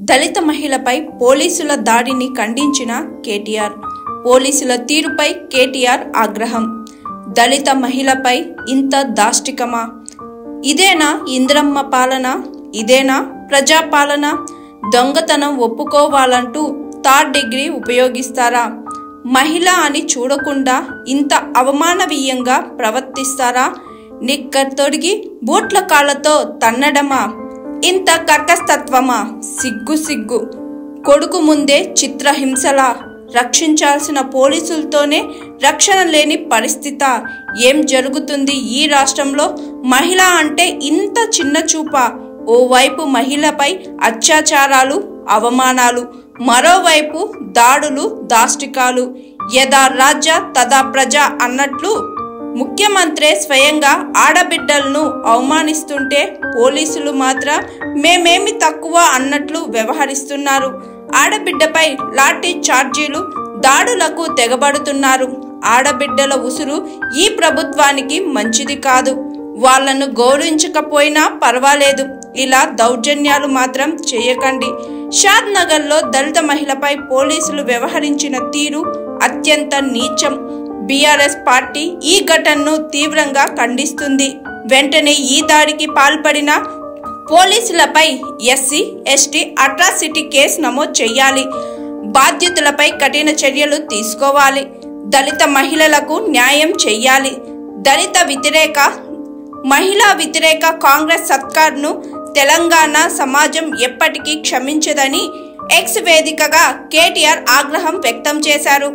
దళిత మహిళపై పోలీసుల దాడిని ఖండించిన కేటీఆర్. పోలీసుల తీరుపై కేటీఆర్ ఆగ్రహం. దళిత మహిళపై ఇంత దాష్టికమా? ఇదేనా ఇంద్రమ్మ పాలన? ఇదేనా ప్రజాపాలన? దొంగతనం ఒప్పుకోవాలంటూ థర్డ్ డిగ్రీ ఉపయోగిస్తారా? మహిళ అని చూడకుండా ఇంత అవమానవీయంగా ప్రవర్తిస్తారా? నిక్కర్ తొడిగి బూట్ల కాళ్ళతో తన్నడమా? ఇంత కక్కస్తత్వమా? సిగ్గు సిగ్గు. కొడుకు ముందే చిత్రహింసలా రక్షించాల్సిన పోలీసులతోనే రక్షణ లేని పరిస్థితి. ఏం జరుగుతుంది ఈ రాష్ట్రంలో? మహిళ అంటే ఇంత చిన్న చూప? ఓవైపు మహిళపై అత్యాచారాలు, అవమానాలు, మరోవైపు దాడులు, దాష్టికాలు. యథా రాజ్య తదా ప్రజ అన్నట్లు ముఖ్యమంత్రి స్వయంగా ఆడబిడ్డలను అవమానిస్తుంటే పోలీసులు మాత్రం మేమేమి తక్కువ అన్నట్లు వ్యవహరిస్తున్నారు. ఆడబిడ్డపై లాఠీ చార్జీలు, దాడులకు తెగబడుతున్నారు. ఆడబిడ్డల ఉసురు ఈ ప్రభుత్వానికి మంచిది కాదు. వాళ్లను గౌరవించకపోయినా పర్వాలేదు, ఇలా దౌర్జన్యాలు మాత్రం చేయకండి. షాద్ నగర్లో దళిత మహిళపై పోలీసులు వ్యవహరించిన తీరు అత్యంత నీచం. బీఆర్ఎస్ పార్టీ ఈ ఘటనను తీవ్రంగా ఖండిస్తుంది. వెంటనే ఈ దాడికి పాల్పడిన పోలీసులపై ఎస్సీ, ఎస్టీ అట్రాసిటీ కేసు నమోదు చేయాలి. బాధ్యతలపై కఠిన చర్యలు తీసుకోవాలి. దళిత మహిళలకు న్యాయం చేయాలి. దళిత వ్యతిరేక, మహిళా వ్యతిరేక కాంగ్రెస్ సర్కార్ను తెలంగాణ సమాజం ఎప్పటికీ క్షమించదని ఎక్స్ వేదికగా కేటీఆర్ ఆగ్రహం వ్యక్తం చేశారు.